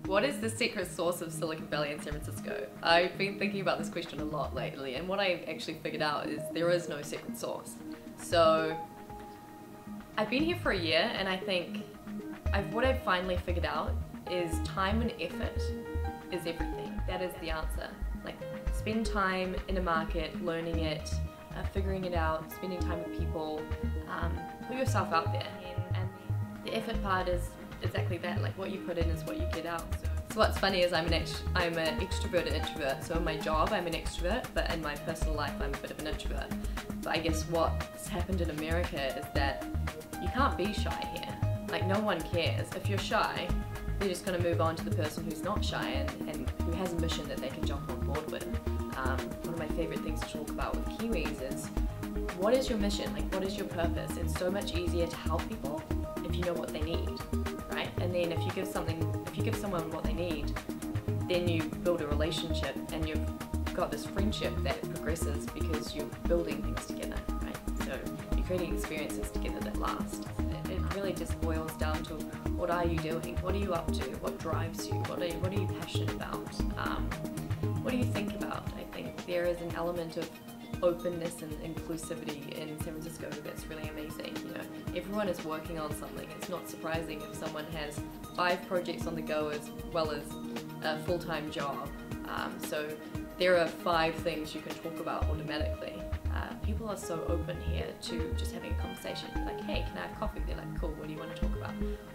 What is the secret sauce of Silicon Valley and San Francisco? I've been thinking about this question a lot lately, and what I actually figured out is there is no secret sauce. So I've been here for a year, and I think what I've finally figured out is time and effort is everything. That is the answer. Like, spend time in a market, learning it, figuring it out, spending time with people, put yourself out there. And the effort part is exactly that, like what you put in is what you get out. So what's funny is I'm an extroverted introvert. So in my job I'm an extrovert, but in my personal life I'm a bit of an introvert. But I guess what's happened in America is that you can't be shy here. Like, no one cares. If you're shy, they're just going to move on to the person who's not shy and who has a mission that they can jump on board with. One of my favorite things to talk about with Kiwis is, what is your mission? Like, what is your purpose? It's so much easier to help people if you know what they need, right? And then if you give someone what they need, then you build a relationship and you've got this friendship that progresses because you're building things together, right? So you're creating experiences together that last. It really just boils down to, what are you doing? What are you up to? What drives you? What are you passionate about? What do you think about? I think there is an element of openness and inclusivity in San Francisco that's really amazing. You know, everyone is working on something. It's not surprising if someone has 5 projects on the go as well as a full-time job. So there are 5 things you can talk about automatically. People are so open here to just having a conversation. Like, hey, can I have coffee? They're like, cool, what do you want to talk about?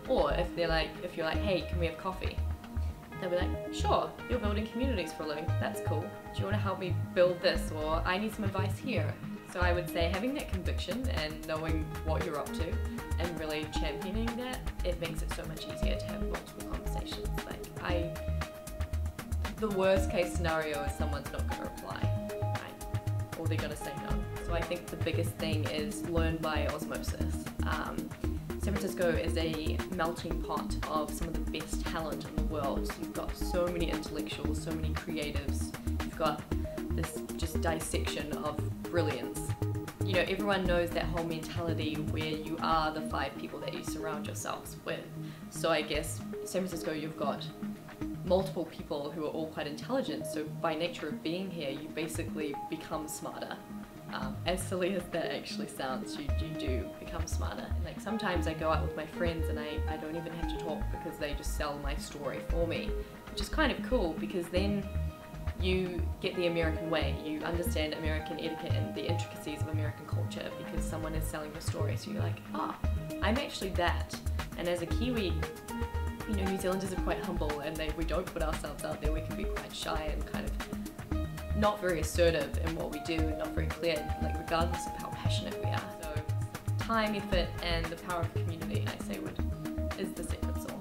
Or if you're like, hey, can we have coffee? They'll be like, sure, you're building communities for a living, that's cool. Do you want to help me build this? Or I need some advice here. So I would say having that conviction and knowing what you're up to and really championing that, it makes it so much easier to have multiple conversations. Like, the worst case scenario is someone's not going to reply, right? Or they're going to say no. So I think the biggest thing is learn by osmosis. San Francisco is a melting pot of some of the best talent in the world. So you've got so many intellectuals, so many creatives. You've got this just dissection of brilliance. You know, everyone knows that whole mentality where you are the 5 people that you surround yourselves with. So I guess San Francisco, you've got multiple people who are all quite intelligent. So by nature of being here, you basically become smarter. As silly as that actually sounds, you do become smarter. And like, sometimes I go out with my friends and I don't even have to talk because they just sell my story for me, which is kind of cool because then you get the American way. You understand American etiquette and the intricacies of American culture because someone is selling your story. So you're like, oh, I'm actually that. And as a Kiwi, you know, New Zealanders are quite humble and we don't put ourselves out there. We can be quite shy and kind of not very assertive in what we do and not very clear, like, regardless of how passionate we are. So time, effort, and the power of community, I say, is the secret sauce.